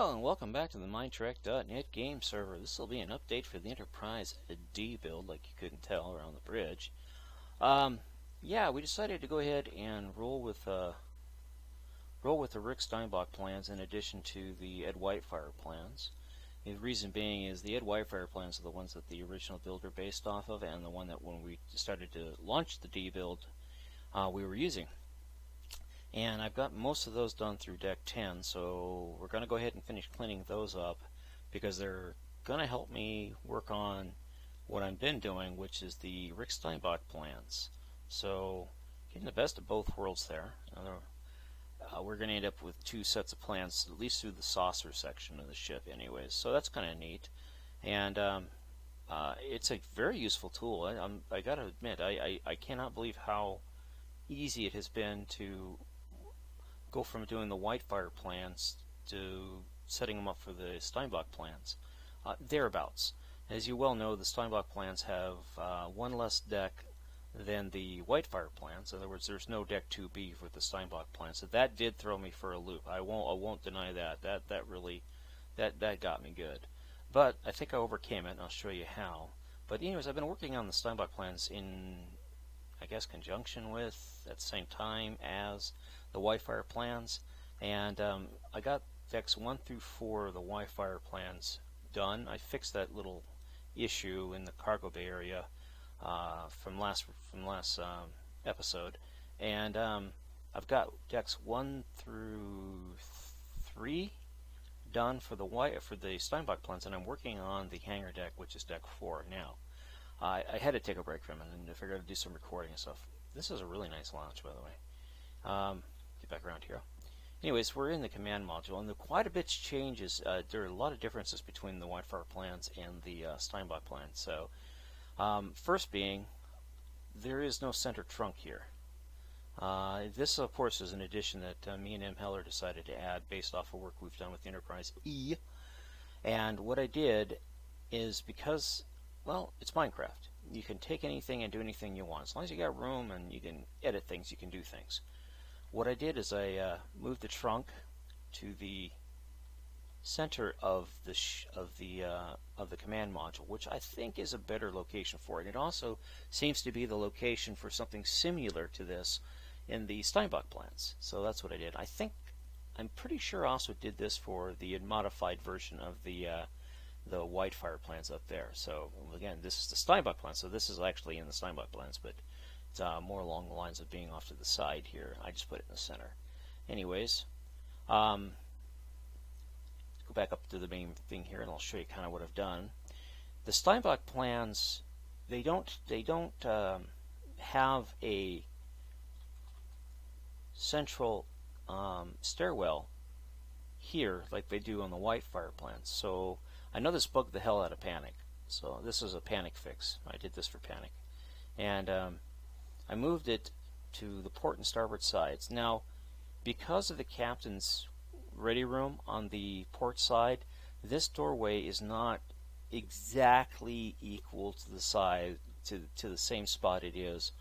Hello and welcome back to the Minetrek.net game server. This will be an update for the Enterprise D build, like you couldn't tell around the bridge. Yeah, we decided to go ahead and roll with the Rick Steinbach plans in addition to the Ed Whitefire plans. The reason being is the Ed Whitefire plans are the ones that the original build are based off of, and the one that when we started to launch the D build, we were using. And I've got most of those done through Deck 10, so we're going to go ahead and finish cleaning those up because they're going to help me work on what I've been doing, which is the Rick Steinbach plans. So, getting the best of both worlds there. We're going to end up with two sets of plans, at least through the saucer section of the ship anyways, so that's kind of neat. And it's a very useful tool. I got to admit, I cannot believe how easy it has been to go from doing the Whitefire plans to setting them up for the Steinbach plans. Thereabouts. As you well know, the Steinbach plans have one less deck than the Whitefire plans. In other words, there's no deck 2B for the Steinbach plans. So that did throw me for a loop. I won't deny that. That really got me good. But I think I overcame it, and I'll show you how. But anyways, I've been working on the Steinbach plans in, I guess, conjunction with, at the same time as the Whitefire plans, and I got decks 1 through 4 of the Whitefire plans done. I fixed that little issue in the cargo bay area from last episode, and I've got decks 1 through 3 done for the Steinbach plans, and I'm working on the hangar deck, which is deck 4 now. I had to take a break from it and I figured I'd do some recording and stuff. This is a really nice launch, by the way. Get back around here. Anyways, we're in the command module, and quite a bit changes. There are a lot of differences between the Whitefire plans and the Steinbach plans. So, first being, there is no center trunk here. This, of course, is an addition that me and M. Heller decided to add based off of work we've done with the Enterprise E. And what I did is because, well, it's Minecraft. You can take anything and do anything you want. As long as you got room and you can edit things, you can do things. What I did is I moved the trunk to the center of the command module, which I think is a better location for it. It also seems to be the location for something similar to this in the Steinbach plans. So that's what I did. I'm pretty sure I also did this for the modified version of the Whitefire plans up there. So again, this is the Steinbach plan, so this is actually in the Steinbach plans, but it's more along the lines of being off to the side here. I just put it in the center. Anyways, let's go back up to the main thing here, and I'll show you kind of what I've done. The Steinbach plans, they don't have a central stairwell here like they do on the Whitefire plans. So I know this bugged the hell out of Panic, so this is a Panic fix. I did this for Panic, and I moved it to the port and starboard sides. Now, because of the captain's ready room on the port side, this doorway is not exactly equal to the side to the same spot it is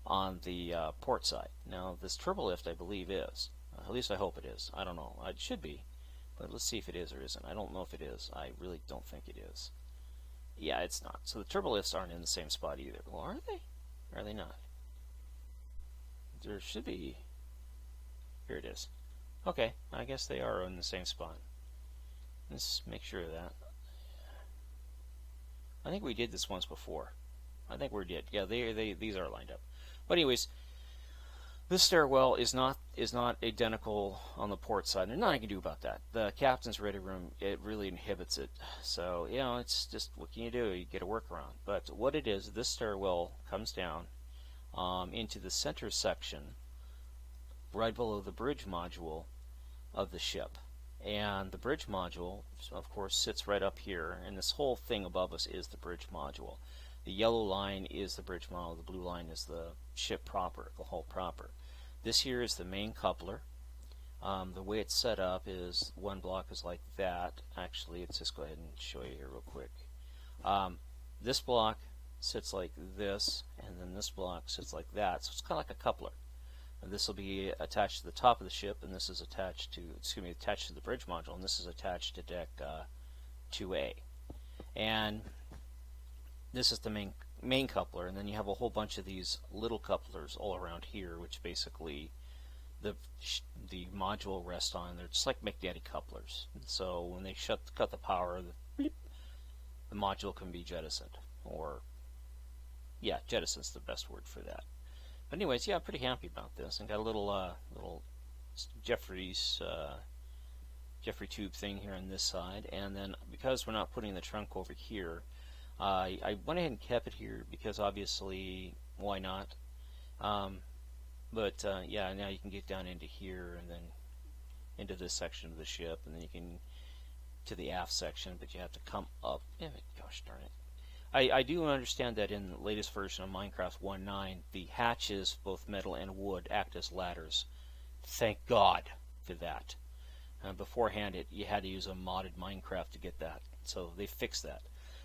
on the port side. Now, this turbolift, I believe, is. At least I hope it is. I don't know. It should be. But let's see if it is or isn't. I don't know if it is. I really don't think it is. Yeah, it's not. So the turbolifts aren't in the same spot either. Well, are they? Or are they not? There should be. Here it is. Okay, I guess they are in the same spot. Let's make sure of that. I think we did this once before. I think we did. Yeah, these are lined up. But anyways, this stairwell is not identical on the port side. There's nothing I can do about that. The captain's ready room, it really inhibits it. So, you know, it's just, what can you do? You get a workaround. But what it is, this stairwell comes down into the center section right below the bridge module of the ship. And the bridge module, of course, sits right up here, and this whole thing above us is the bridge module. The yellow line is the bridge module, the blue line is the ship proper, the hull proper. This here is the main coupler. The way it's set up is one block is like that. Actually, let's just go ahead and show you here real quick. This block sits like this, and then this block sits like that. So it's kind of like a coupler. This will be attached to the top of the ship, and this is attached to the bridge module, and this is attached to deck 2A. And this is the main coupler, and then you have a whole bunch of these little couplers all around here, which basically the module rests on. They're just like magnetic couplers. So when they cut the power, the module can be jettisoned, or yeah, jettison's the best word for that. But anyways, yeah, I'm pretty happy about this, and got a little Jeffrey tube thing here on this side, and then because we're not putting the trunk over here, I went ahead and kept it here because obviously, why not? Yeah, now you can get down into here and then into this section of the ship, and then you can to the aft section, but you have to come up. Gosh darn it. I do understand that in the latest version of Minecraft 1.9, the hatches, both metal and wood, act as ladders. Thank God for that. Beforehand, you had to use a modded Minecraft to get that, so they fixed that.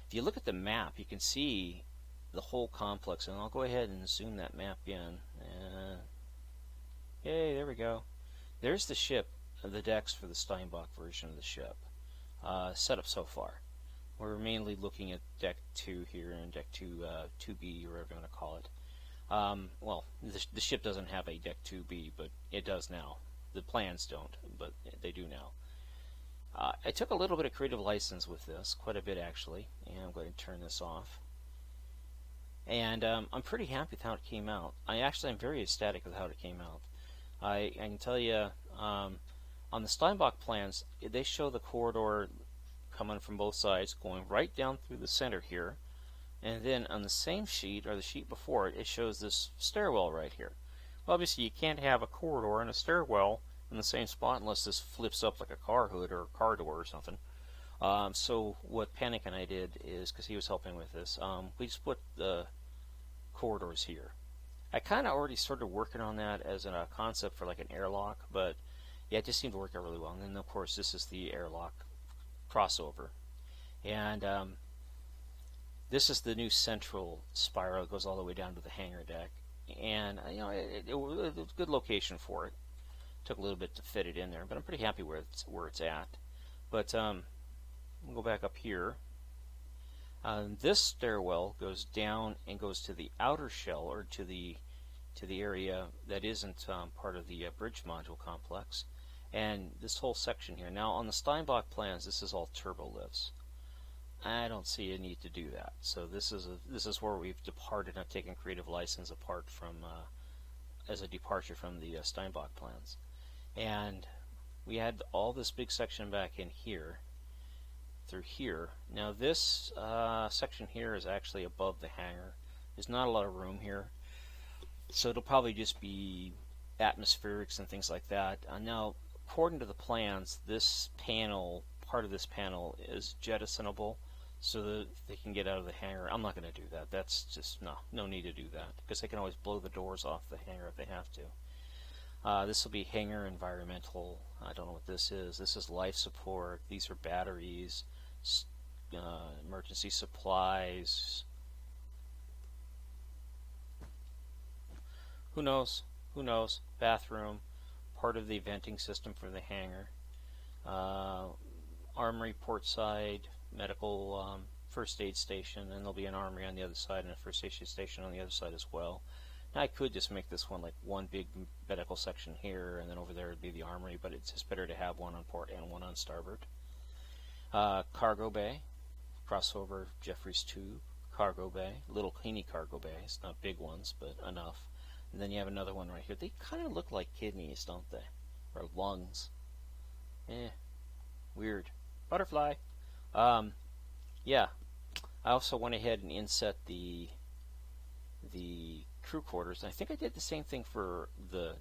If you look at the map, you can see the whole complex, and I'll go ahead and zoom that map in. Yay, there we go. There's the ship, the decks for the Steinbach version of the ship. Set up so far. We're mainly looking at deck 2 here and deck 2B, or whatever you want to call it. Well, the ship doesn't have a deck 2B, but it does now. The plans don't, but they do now. I took a little bit of creative license with this, quite a bit actually, and I'm going to turn this off. And I'm pretty happy with how it came out. I actually am very ecstatic with how it came out. I can tell you, on the Steinbach plans, they show the corridor coming from both sides, going right down through the center here, and then on the same sheet, or the sheet before it, it shows this stairwell right here. Well, obviously you can't have a corridor and a stairwell in the same spot unless this flips up like a car hood or a car door or something. So what Panic and I did is, because he was helping with this, we just put the corridors here. I kind of already started working on that as a concept for like an airlock, but yeah, it just seemed to work out really well. And then of course this is the airlock crossover, and this is the new central spiral. It goes all the way down to the hangar deck, and you know, it was a good location for it. Took a little bit to fit it in there, but I'm pretty happy where it's at. But we'll go back up here. This stairwell goes down and goes to the outer shell, or to the area that isn't part of the bridge module complex. And this whole section here. Now on the Steinbach plans, this is all turbo lifts. I don't see a need to do that. So this is where we've departed. I've taken creative license apart from as a departure from the Steinbach plans. And we had all this big section back in here, through here. Now this section here is actually above the hangar. There's not a lot of room here, so it'll probably just be atmospherics and things like that. Now, according to the plans, this panel, part of this panel, is jettisonable, so that they can get out of the hangar. I'm not going to do that. That's just no need to do that, because they can always blow the doors off the hangar if they have to. This will be hangar environmental. I don't know what this is. This is life support. These are batteries, emergency supplies. Who knows? Who knows? Bathroom, part of the venting system for the hangar. Armory port side, medical first aid station, and there'll be an armory on the other side and a first aid station on the other side as well. Now I could just make this one like one big medical section here, and then over there would be the armory, but it's just better to have one on port and one on starboard. Cargo bay, crossover Jeffrey's tube, cargo bay, little teeny cargo bays, not big ones, but enough. And then you have another one right here. They kind of look like kidneys, don't they? Or lungs. Weird. Butterfly. Yeah. I also went ahead and inset the crew quarters. And I think I did the same thing for the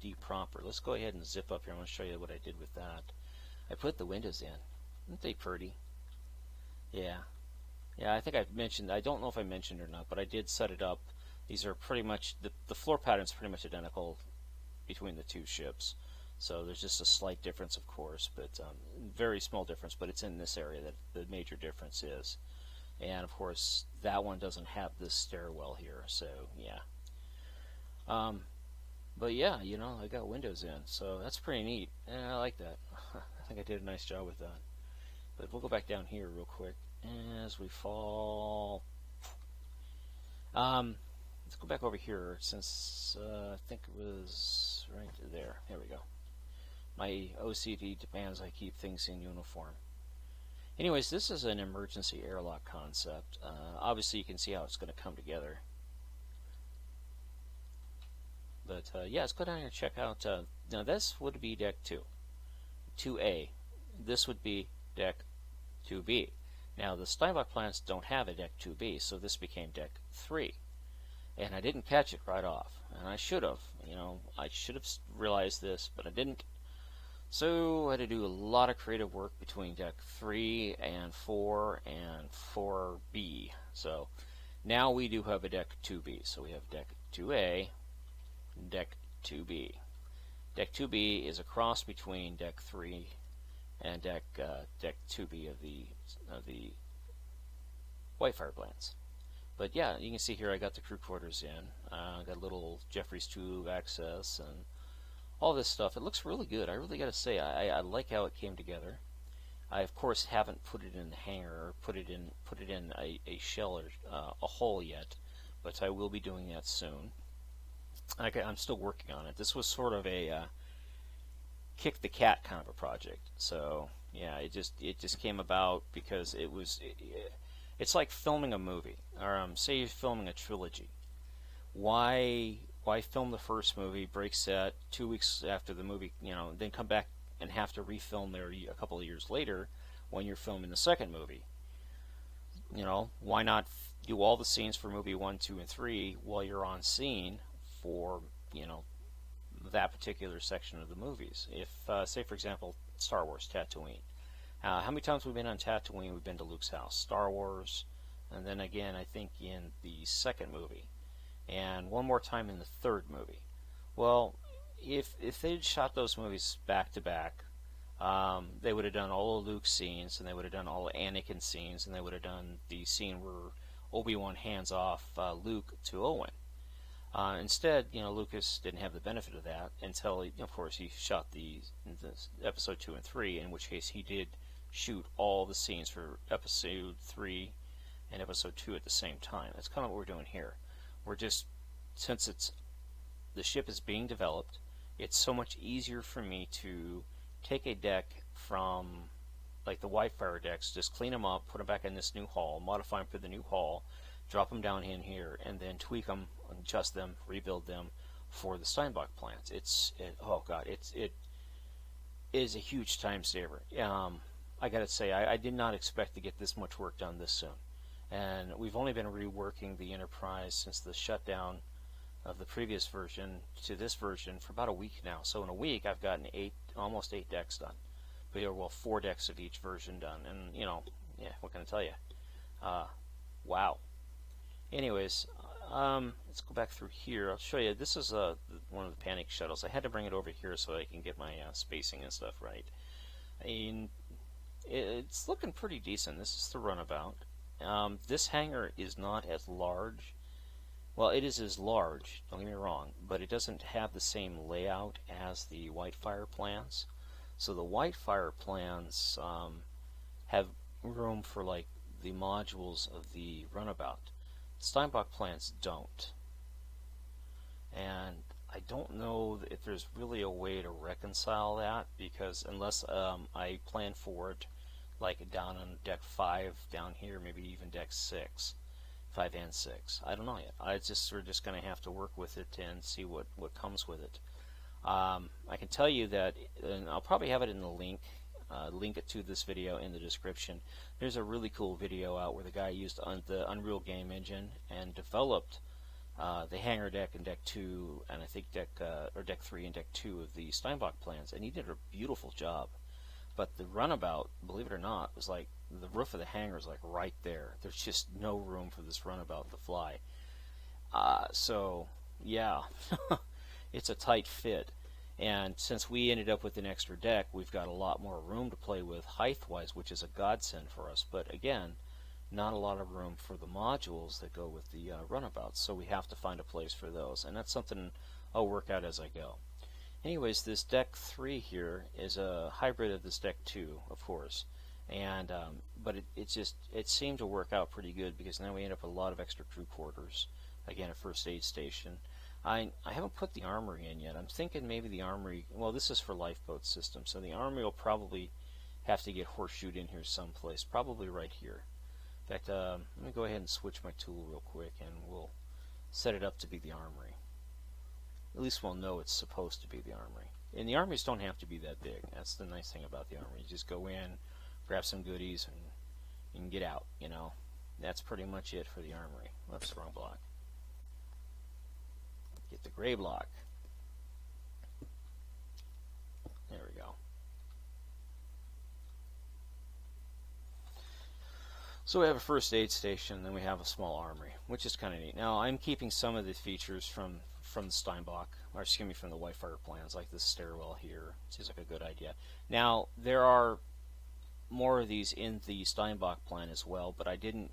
D proper. Let's go ahead and zip up here. I'm going to show you what I did with that. I put the windows in. Aren't they pretty? Yeah. Yeah, I think I mentioned, I don't know if I mentioned or not, but I did set it up. These are pretty much, the floor pattern's pretty much identical between the two ships. So there's just a slight difference, of course, but very small difference, but it's in this area that the major difference is. And of course, that one doesn't have this stairwell here, so yeah. But yeah, I got windows in, so that's pretty neat, and I like that. I think I did a nice job with that. But we'll go back down here real quick as we fall. Um, let's go back over here since I think it was right there. There we go. My OCD demands I keep things in uniform. Anyways, this is an emergency airlock concept. Obviously, you can see how it's going to come together. But yeah, let's go down here and check out. Now, this would be deck 2, 2A. This would be deck 2B. Now, the Steinbach plants don't have a deck 2B, so this became deck 3. And I didn't catch it right off, and I should have. I should have realized this, but I didn't. So I had to do a lot of creative work between deck 3 and 4 and 4B. So now we do have a deck 2B. So we have deck 2A, deck 2B. Deck 2B is a cross between deck 3 and deck 2B of the Whitefire plants. But yeah, you can see here I got the crew quarters in. I got a little Jeffries tube access and all this stuff. It looks really good. I really got to say, I like how it came together. I of course haven't put it in the hangar or put it in a shell or a hole yet, but I will be doing that soon. I'm still working on it. This was sort of a kick the cat kind of a project. So yeah, it just came about because it's like filming a movie, or say you're filming a trilogy. Why film the first movie, break set 2 weeks after the movie, then come back and have to refilm there a couple of years later when you're filming the second movie? Why not do all the scenes for movie 1, 2, and 3 while you're on scene for that particular section of the movies? If say for example Star Wars Tatooine, how many times we've been on Tatooine? We've been to Luke's house. Star Wars, and then again I think in the second movie, and one more time in the third movie. Well, if they'd shot those movies back to back, they would have done all of Luke's scenes, and they would have done all of Anakin's scenes, and they would have done the scene where Obi-Wan hands off Luke to Owen. Instead, Lucas didn't have the benefit of that until, of course, he shot the episode 2 and 3, in which case he did shoot all the scenes for episode 3 and episode 2 at the same time. That's kind of what we're doing here. We're just, since the ship is being developed, it's so much easier for me to take a deck from, like the Whitefire decks, just clean them up, put them back in this new hull, modify them for the new hull, drop them down in here, and then tweak them, adjust them, rebuild them for the Steinbach plants. Oh god, it is a huge time saver. I gotta say, I did not expect to get this much work done this soon. And we've only been reworking the Enterprise since the shutdown of the previous version to this version for about a week now. So in a week, I've gotten almost 8 decks done. But, well, 4 decks of each version done. And, yeah, what can I tell you? Wow. Anyways, let's go back through here. I'll show you. This is one of the panic shuttles. I had to bring it over here so I can get my spacing and stuff right. I mean, it's looking pretty decent. This is the runabout. This hangar is not as large. Well, it is as large, don't get me wrong, but it doesn't have the same layout as the Whitefire plans. So the Whitefire plans have room for like the modules of the runabout. Steinbach plans don't. And I don't know if there's really a way to reconcile that, because unless I plan for it like down on deck 5 down here, maybe even deck 6, 5 and 6. I don't know yet. We're just going to have to work with it and see what comes with it. I can tell you that, and I'll probably have it in the link it to this video in the description. There's a really cool video out where the guy used the Unreal Game Engine and developed the hangar deck and deck 2, and I think deck 3 and deck 2 of the Steinbach plans, and he did a beautiful job. But the runabout, believe it or not, was like the roof of the hangar is like right there. There's just no room for this runabout to fly. So yeah, it's a tight fit. And since we ended up with an extra deck, we've got a lot more room to play with height-wise, which is a godsend for us. But again, not a lot of room for the modules that go with the runabouts, so we have to find a place for those. And that's something I'll work out as I go. Anyways, this deck 3 here is a hybrid of this deck 2, of course, and but it seemed to work out pretty good because now we end up with a lot of extra crew quarters. Again, a first aid station. I haven't put the armory in yet. I'm thinking maybe the armory. Well, this is for lifeboat system, so the armory will probably have to get horseshoed in here someplace, probably right here. In fact, let me go ahead and switch my tool real quick, and we'll set it up to be the armory. At least we'll know it's supposed to be the armory. And the armories don't have to be that big. That's the nice thing about the armory. You just go in, grab some goodies, and get out, you know. That's pretty much it for the armory. Whoops, wrong block. Get the gray block. There we go. So we have a first aid station, then we have a small armory, which is kind of neat. Now I'm keeping some of the features from the Steinbach, or excuse me, from the Whitefire plans, like this stairwell here. Seems like a good idea. Now there are more of these in the Steinbach plan as well, but I didn't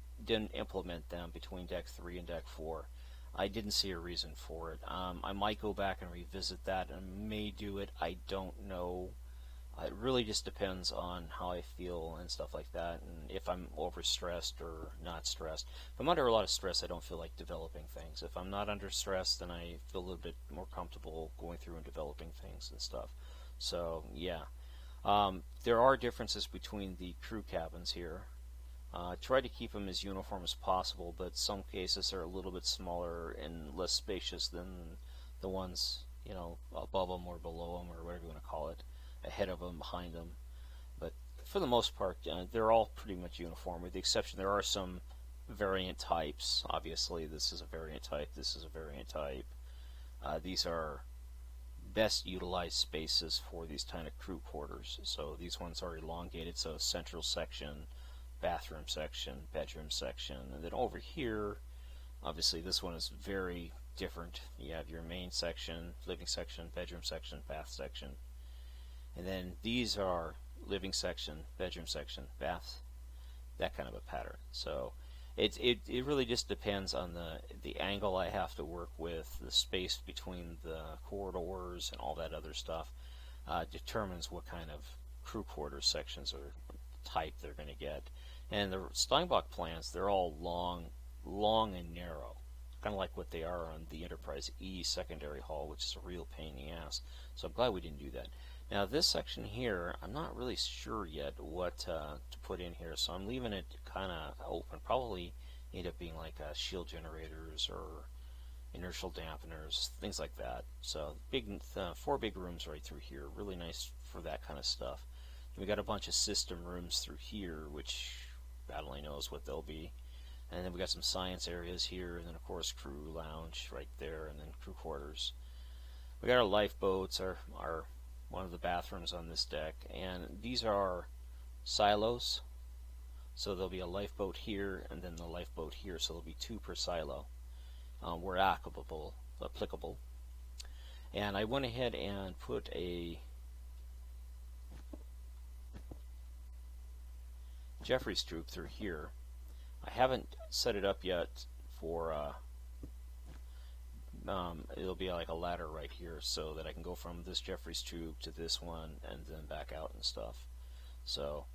implement them between deck 3 and deck 4. I didn't see a reason for it. I might go back and revisit that and may do it. I don't know. It really just depends on how I feel and stuff like that, and if I'm overstressed or not stressed. If I'm under a lot of stress, I don't feel like developing things. If I'm not under stress, then I feel a little bit more comfortable going through and developing things and stuff. So, yeah. There are differences between the crew cabins here. Try to keep them as uniform as possible, but some cases are a little bit smaller and less spacious than the ones, you know, above them or below them or whatever you want to call it, ahead of them, behind them. But for the most part, they're all pretty much uniform, with the exception there are some variant types. Obviously, this is a variant type, this is a variant type. These are best utilized spaces for these kind of crew quarters. So these ones are elongated, so central section, bathroom section, bedroom section, and then over here, obviously this one is very different. You have your main section, living section, bedroom section, bath section, and then these are living section, bedroom section, bath, that kind of a pattern. So it really just depends on the angle I have to work with, the space between the corridors and all that other stuff determines what kind of crew quarters sections or type they're going to get. And the Steinbach plans, they're all long and narrow, kind of like what they are on the Enterprise E secondary hull, which is a real pain in the ass. So I'm glad we didn't do that. Now this section here, I'm not really sure yet what to put in here, so I'm leaving it kind of open. Probably end up being like shield generators or inertial dampeners, things like that. So big, 4 big rooms right through here, really nice for that kind of stuff. We got a bunch of system rooms through here, which God only knows what they'll be. And then we got some science areas here, and then of course crew lounge right there, and then crew quarters. We got our lifeboats, our one of the bathrooms on this deck, and these are silos. So there'll be a lifeboat here, and then the lifeboat here. So there'll be 2 per silo, where applicable. And I went ahead and put a Jeffries troop through here. I haven't set it up yet for it'll be like a ladder right here so that I can go from this Jeffries tube to this one and then back out and stuff. So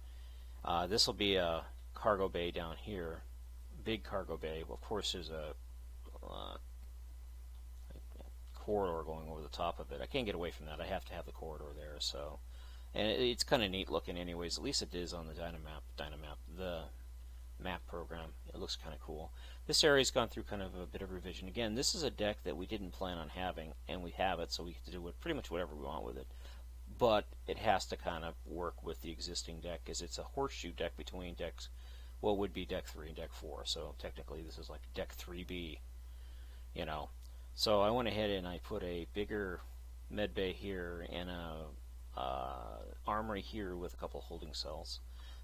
this will be a cargo bay down here, big cargo bay. Well, of course there's a corridor going over the top of it. I can't get away from that. I have to have the corridor there. So, and it's kind of neat looking anyways. At least it is on the Dynamap, the map program. It looks kind of cool. This area's gone through kind of a bit of revision. Again, this is a deck that we didn't plan on having, and we have it, so we can do pretty much whatever we want with it. But it has to kind of work with the existing deck, because it's a horseshoe deck between decks, what would be deck 3 and deck 4. So technically this is like deck 3B, you know. So I went ahead and I put a bigger med bay here and a armory here with a couple holding cells.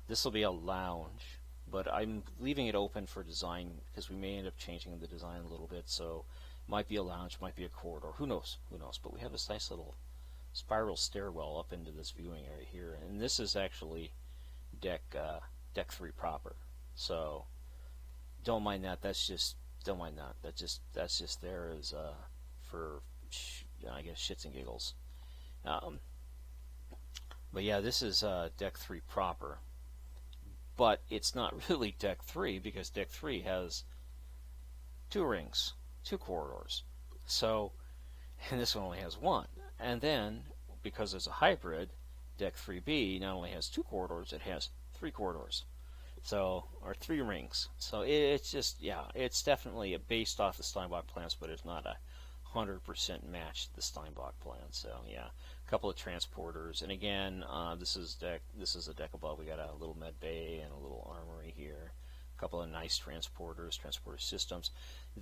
This will be a lounge, but I'm leaving it open for design because we may end up changing the design a little bit. So it might be a lounge, might be a corridor, who knows, but we have this nice little spiral stairwell up into this viewing area here, and this is actually deck 3 proper. So don't mind that. Don't mind that. That's just there as for I guess, shits and giggles. Um, but yeah, this is deck 3 proper. But it's not really deck 3 because deck 3 has 2 rings, 2 corridors. So, and this one only has 1. And then, because it's a hybrid, deck 3B not only has 2 corridors, it has 3 corridors. So, or 3 rings. So it's just, yeah, it's definitely based off the Steinbach plans, but it's not a 100% match the Steinbach plan. So yeah, a couple of transporters, and again, this is a deck above. We got a little med bay and a little armory here. A couple of nice transporter systems.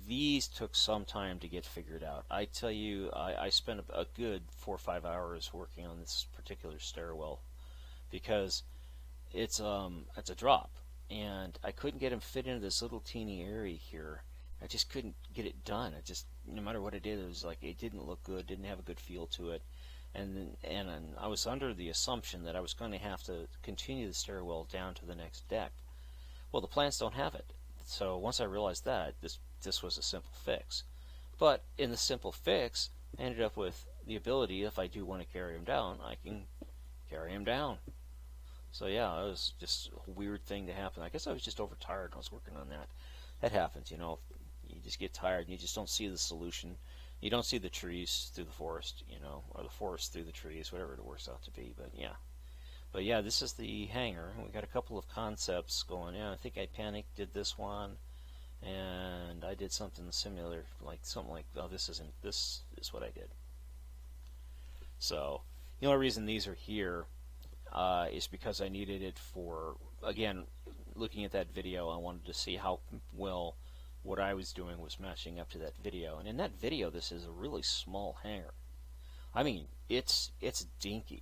These took some time to get figured out. I tell you, I spent a good 4 or 5 hours working on this particular stairwell because it's a drop, and I couldn't get him fit into this little teeny area here. I just couldn't get it done. It just, no matter what I did, it was like it didn't look good, didn't have a good feel to it, and I was under the assumption that I was going to have to continue the stairwell down to the next deck. Well, the plans don't have it. So once I realized that, this was a simple fix. But in the simple fix, I ended up with the ability, if I do want to carry him down, I can carry him down. So yeah, it was just a weird thing to happen. I guess I was just overtired when I was working on that. That happens, you know. You just get tired and you just don't see the solution. You don't see the trees through the forest, you know, or the forest through the trees, whatever it works out to be. But yeah, this is the hangar. We got a couple of concepts going in. I think I Panic did this one, and I did something similar, oh, this is what I did. So the only reason these are here is because I needed it for, again, looking at that video, I wanted to see how well what I was doing was matching up to that video. And in that video, this is a really small hangar. I mean, it's dinky.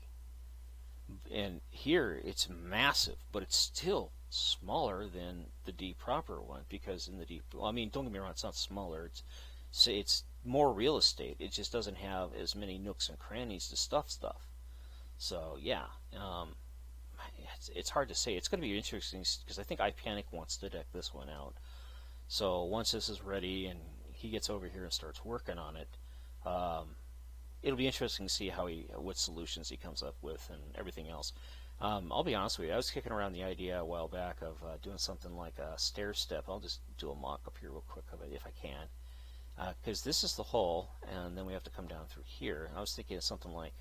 And here, it's massive, but it's still smaller than the D proper one, because in the D, I mean, don't get me wrong, it's not smaller. It's more real estate. It just doesn't have as many nooks and crannies to stuff stuff. So yeah, it's hard to say. It's going to be interesting because I think iPanic wants to deck this one out. So once this is ready and he gets over here and starts working on it, it'll be interesting to see what solutions he comes up with and everything else. I'll be honest with you, I was kicking around the idea a while back of doing something like a stair step. I'll just do a mock up here real quick of it if I can, because this is the hull, and then we have to come down through here. And I was thinking of something like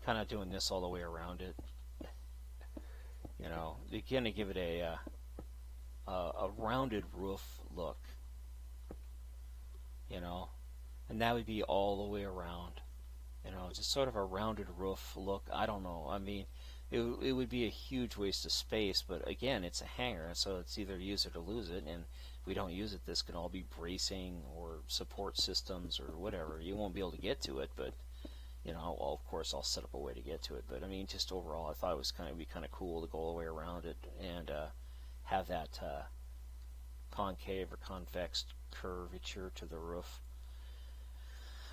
kind of doing this all the way around it. You know, you kind of give it a rounded roof look. You know, and that would be all the way around. You know, just sort of a rounded roof look. I don't know. I mean, it would be a huge waste of space, but again, it's a hangar, so it's either use it or lose it, and if we don't use it, this can all be bracing or support systems or whatever. You won't be able to get to it, but you know, of course, I'll set up a way to get to it. But I mean, just overall, I thought it was be kind of cool to go all the way around it and have that concave or convex curvature to the roof.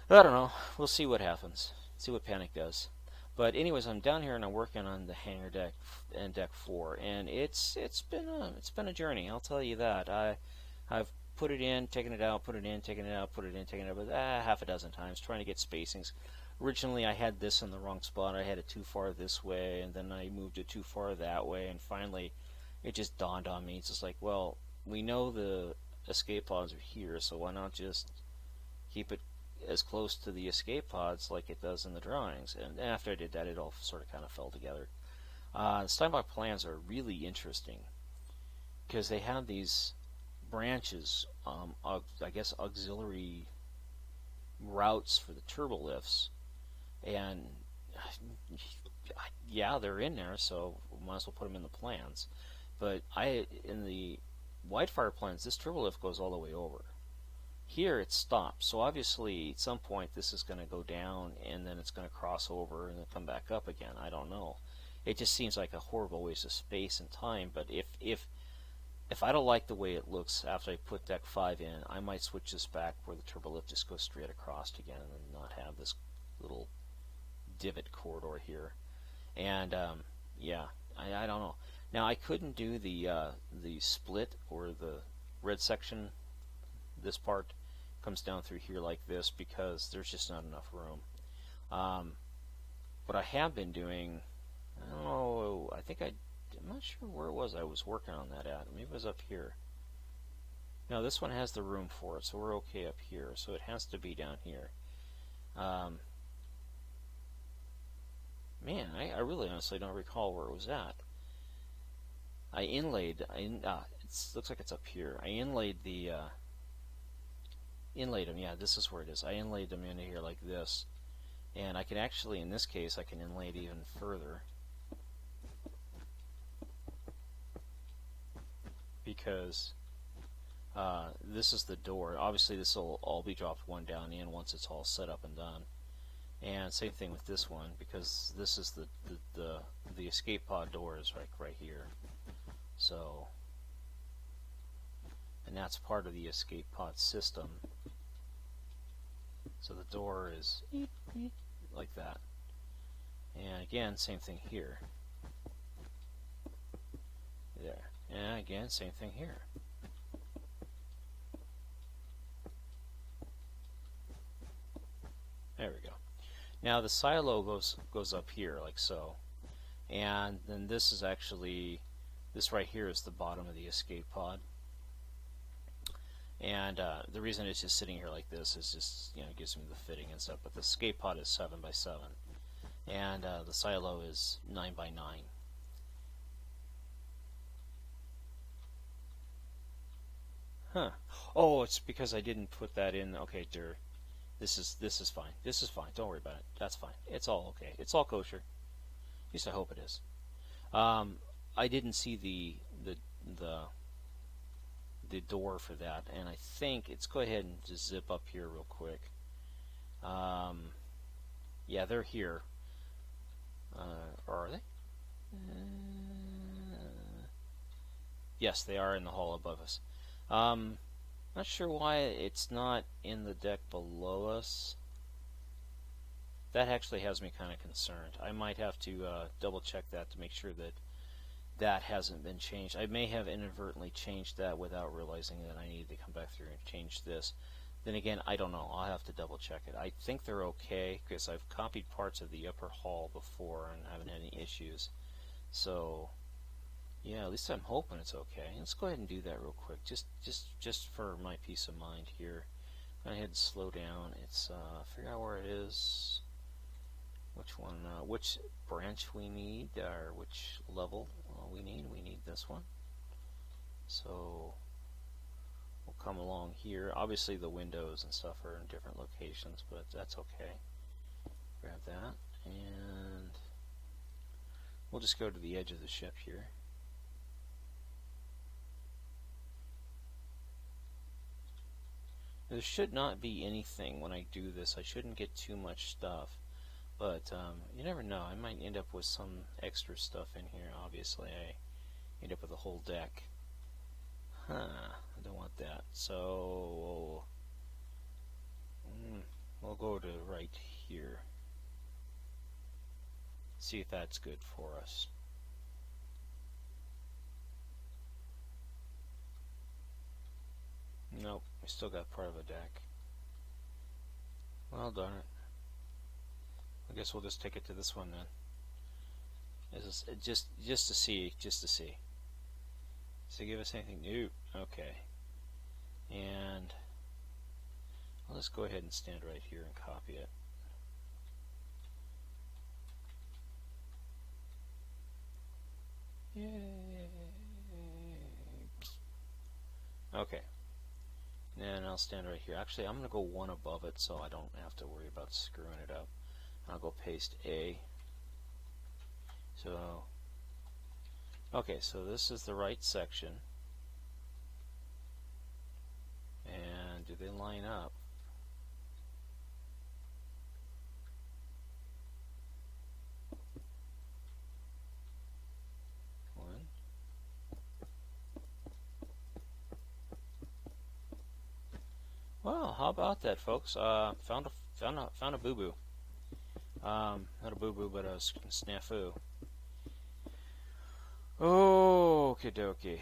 I don't know. We'll see what happens. See what Panic does. But anyways, I'm down here and I'm working on the hangar deck and deck 4, and it's been a journey. I'll tell you that. I've put it in, taken it out, put it in, taken it out, put it in, taken it out, but half a dozen times trying to get spacings. Originally, I had this in the wrong spot. I had it too far this way, and then I moved it too far that way, and finally, it just dawned on me. It's just like, well, we know the escape pods are here, so why not just keep it as close to the escape pods like it does in the drawings? And after I did that, it all sort of kind of fell together. Steinbach plans are really interesting because they have these branches, I guess auxiliary routes for the turbolifts, and yeah, they're in there, so we might as well put them in the plans. But in the Widefire plans, this turbolift goes all the way over. Here it stops, so obviously at some point this is going to go down and then it's going to cross over and then come back up again. I don't know. It just seems like a horrible waste of space and time, but if I don't like the way it looks after I put deck 5 in, I might switch this back where the turbolift just goes straight across again and not have this little divot corridor here. And yeah, I don't know. Now I couldn't do the split or the red section, this part, comes down through here like this because there's just not enough room. What I have been doing, I don't know, I'm not sure where it was I was working on that at. Maybe it was up here. No, this one has the room for it, so we're okay up here. So it has to be down here. Man, I really honestly don't recall where it was at. I inlaid, it looks like it's up here. I inlaid them, yeah, this is where it is. I inlaid them into here like this. And I can actually, in this case, I can inlay it even further. Because this is the door. Obviously this will all be dropped one down in once it's all set up and done. And same thing with this one, because this is the escape pod door is right here. So, and that's part of the escape pod system. So the door is like that. And again, same thing here. There. And again, same thing here. There we go. Now the silo goes up here like so. And then this is actually, this right here is the bottom of the escape pod. And the reason it's just sitting here like this is just, it gives me the fitting and stuff. But the escape pod is 7 by 7, and the silo is 9 by 9. Huh? Oh, it's because I didn't put that in. Okay, dear. This is fine. This is fine. Don't worry about it. That's fine. It's all okay. It's all kosher. At least I hope it is. I didn't see the door for that, and I think let's go ahead and just zip up here real quick. Yeah, they're here. Or are they? Yes, they are in the hall above us. Not sure why it's not in the deck below us. That actually has me kind of concerned. I might have to double check that to make sure that that hasn't been changed. I may have inadvertently changed that without realizing that I needed to come back through and change this. Then again, I don't know. I'll have to double check it. I think they're okay because I've copied parts of the upper hall before and haven't had any issues. So, yeah, at least I'm hoping it's okay. Let's go ahead and do that real quick, just for my peace of mind here. Go ahead and slow down. It's figure out where it is, which one, which branch we need, or which level we need. We need this one. So we'll come along here. Obviously the windows and stuff are in different locations, but that's okay. Grab that, and we'll just go to the edge of the ship here. There should not be anything when I do this. I shouldn't get too much stuff, but you never know. I might end up with some extra stuff in here. Obviously I end up with a whole deck. I don't want that. So we'll go to right here. See if that's good for us. Nope, we still got part of a deck. Well, darn it. I guess we'll just take it to this one then. Is this, just to see. Does it give us anything new? Okay. And I'll just go ahead and stand right here and copy it. Yay! Okay. And I'll stand right here. Actually, I'm going to go one above it so I don't have to worry about screwing it up. I'll go paste A. So, okay, so this is the right section. And do they line up? One. Well, how about that, folks? Found a boo-boo. Not a boo-boo, but a snafu. Okie dokie.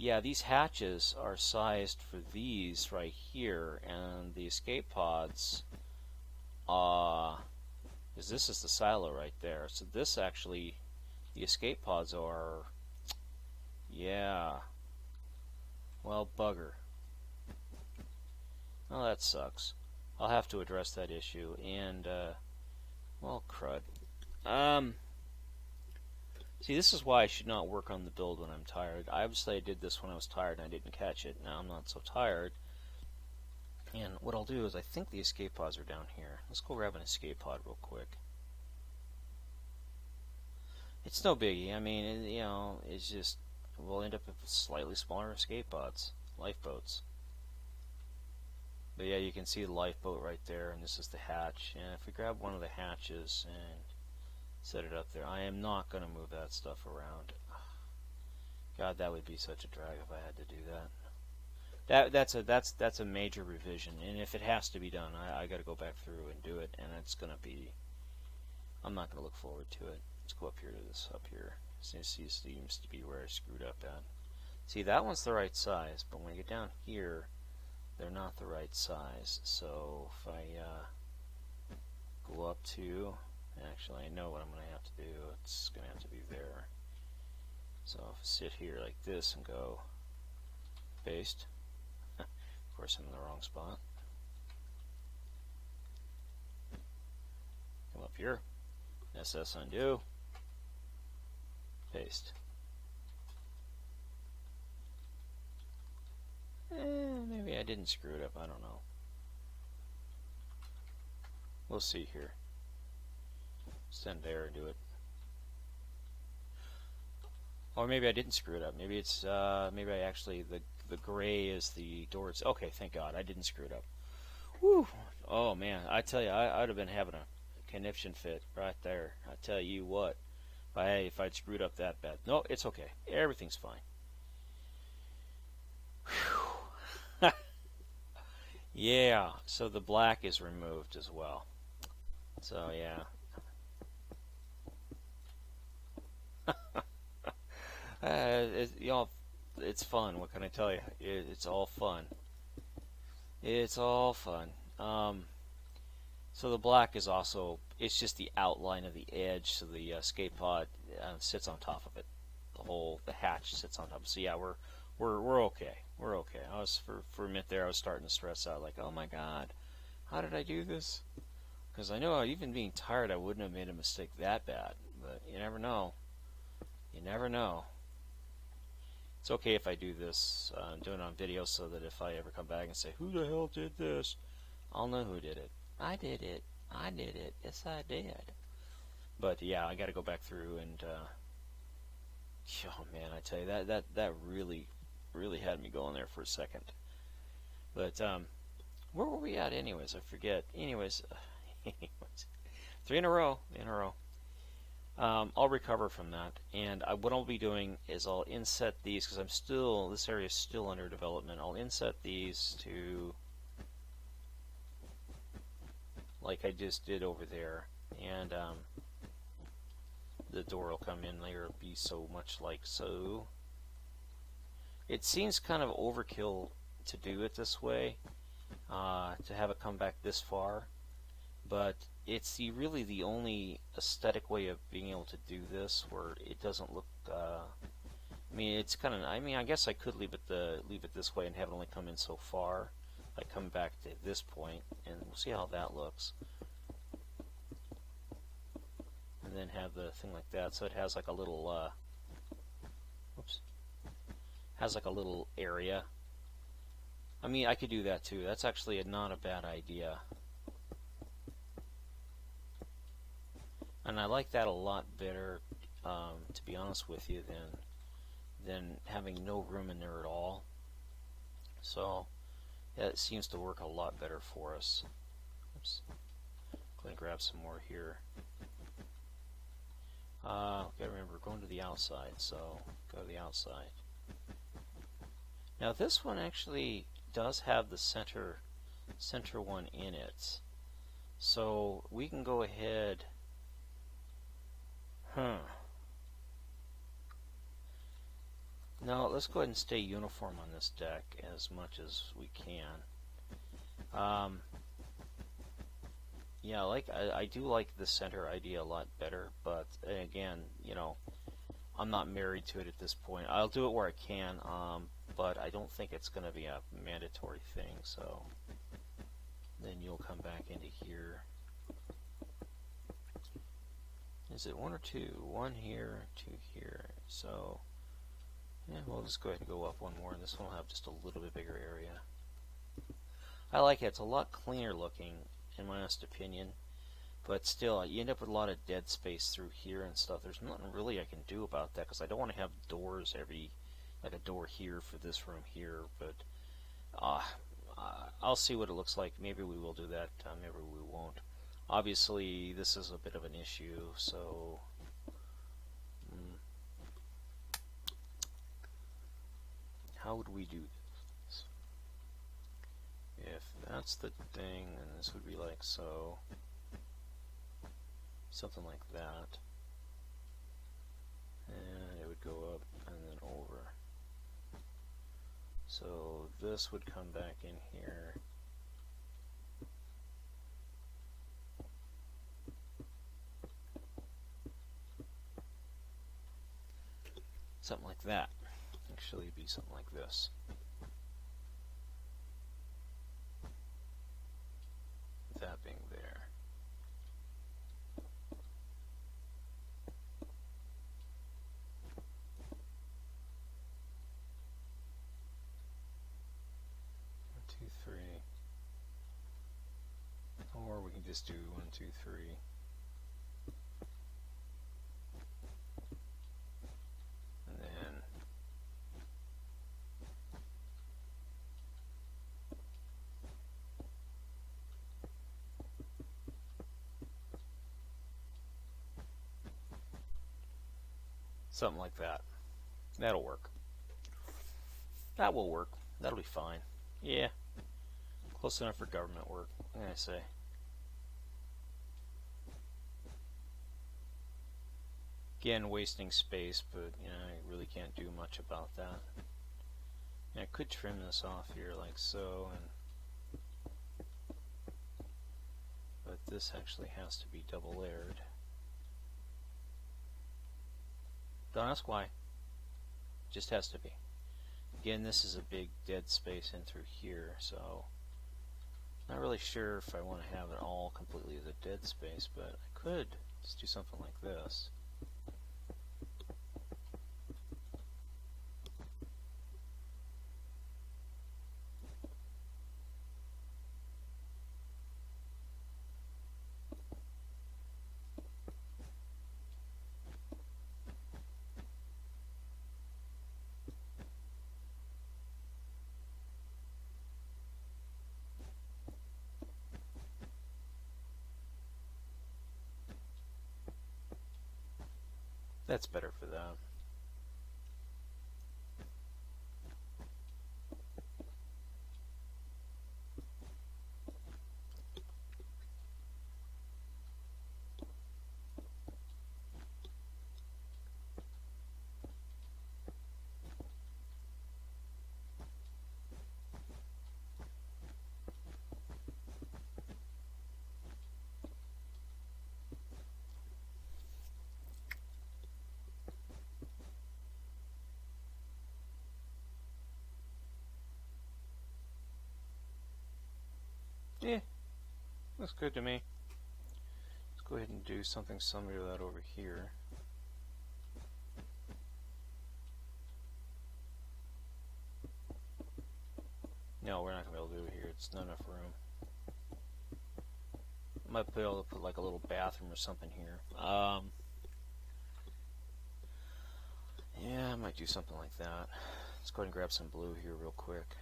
yeah, these hatches are sized for these right here, and the escape pods, because this is the silo right there. So this actually, the escape pods are, yeah, well, bugger. Well, that sucks. I'll have to address that issue, and, well, crud. See, this is why I should not work on the build when I'm tired. Obviously, I did this when I was tired and I didn't catch it. Now I'm not so tired. And what I'll do is, I think the escape pods are down here. Let's go grab an escape pod real quick. It's no biggie. I mean, you know, it's just, we'll end up with slightly smaller escape pods, lifeboats. But yeah, you can see the lifeboat right there, and this is the hatch. And if we grab one of the hatches and set it up there, I am not going to move that stuff around. God, that would be such a drag if I had to do that. That's a major revision, and if it has to be done, I got to go back through and do it, and it's going to be. I'm not going to look forward to it. Let's go up here to this up here. This seems to be where I screwed up at. See, that one's the right size, but when you get down here, they're not the right size. So if I go up to, actually I know what I'm going to have to do. It's going to have to be there. So if I sit here like this and go paste, of course I'm in the wrong spot. Come up here, SS undo, paste. Maybe I didn't screw it up, I don't know. We'll see here. Send there and do it. Or maybe I didn't screw it up. Maybe it's maybe I actually the gray is the doors. Okay, thank God I didn't screw it up. Whew. Oh man, I tell you, I'd have been having a conniption fit right there. I tell you what, if I'd screwed up that bad. No, it's okay. Everything's fine. Yeah, so the black is removed as well. So yeah. You know, it's fun. What can I tell you? It's all fun. It's all fun. So the black is also, it's just the outline of the edge, so the escape pod sits on top of it. The hatch sits on top. So yeah, we're okay. We're okay. I was for a minute there, I was starting to stress out, like, oh my God, how did I do this? Because I know even being tired, I wouldn't have made a mistake that bad. But you never know. You never know. It's okay if I do this, do it on video, so that if I ever come back and say, who the hell did this? I'll know who did it. I did it. I did it. Yes, I did. But yeah, I got to go back through and, oh man, I tell you, that really had me going there for a second. But, where were we at anyways? I forget. Anyways, 3 in a row. I'll recover from that, and what I'll be doing is I'll inset these, because this area is still under development. I'll inset these to, like I just did over there, and the door will come in there, be so much like so. It seems kind of overkill to do it this way, to have it come back this far, but it's really the only aesthetic way of being able to do this where it doesn't look. I mean, it's kind of. I mean, I guess I could leave it this way and have it only come in so far. I come back to this point, and we'll see how that looks. And then have the thing like that, so it has like a little. Whoops. Has like a little area. I mean, I could do that too. That's actually not a bad idea. And I like that a lot better, to be honest with you, than having no room in there at all. So yeah, it seems to work a lot better for us. Oops. Go ahead and grab some more here. Gotta remember, we're going to the outside, so go to the outside. Now this one actually does have the center one in it, so we can go ahead. Now let's go ahead and stay uniform on this deck as much as we can. Yeah, I do like the center idea a lot better, but again, you know, I'm not married to it at this point. I'll do it where I can, but I don't think it's going to be a mandatory thing. So then you'll come back into here. Is it one or two? One here, two here. So yeah, we'll just go ahead and go up one more, and this one will have just a little bit bigger area. I like it. It's a lot cleaner looking, in my honest opinion. But still, you end up with a lot of dead space through here and stuff. There's nothing really I can do about that, because I don't want to have doors like a door here for this room here. But I'll see what it looks like. Maybe we will do that. Maybe we won't. Obviously, this is a bit of an issue, so how would we do this? If that's the thing, then this would be like so. Something like that. And it would go up and then over. So this would come back in here. Something like that. Actually, it'd be something like this. That being there. Or we can just do 1, 2, 3. And then something like that. That'll work. That will work. That'll be fine. Yeah. Close enough for government work, what can I say? Again, wasting space, but you know, I really can't do much about that. I could trim this off here like so, but this actually has to be double layered. Don't ask why. Just has to be. Again, this is a big dead space in through here, so not really sure if I want to have it all completely as a dead space, but I could just do something like this. That's better for that. Yeah, looks good to me. Let's go ahead and do something similar to that over here. No, we're not going to be able to do it here. It's not enough room. I might be able to put like a little bathroom or something here. Yeah, I might do something like that. Let's go ahead and grab some blue here real quick.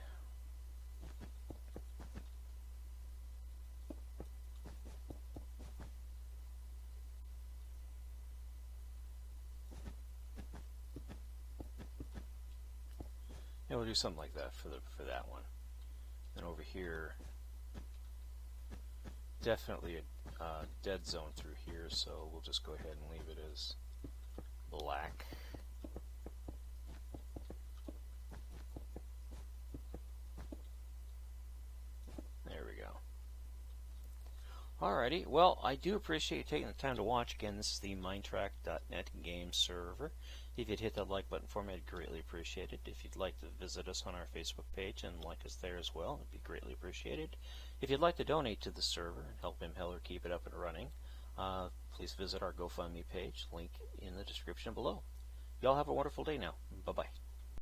Yeah, we'll do something like that for that one. Then over here, definitely a dead zone through here, so we'll just go ahead and leave it as black. Alrighty, well, I do appreciate you taking the time to watch. Again, this is the Minetrek.net game server. If you'd hit that like button for me, I'd greatly appreciate it. If you'd like to visit us on our Facebook page and like us there as well, it'd be greatly appreciated. If you'd like to donate to the server and help Impeller keep it up and running, please visit our GoFundMe page, link in the description below. Y'all have a wonderful day now. Bye-bye.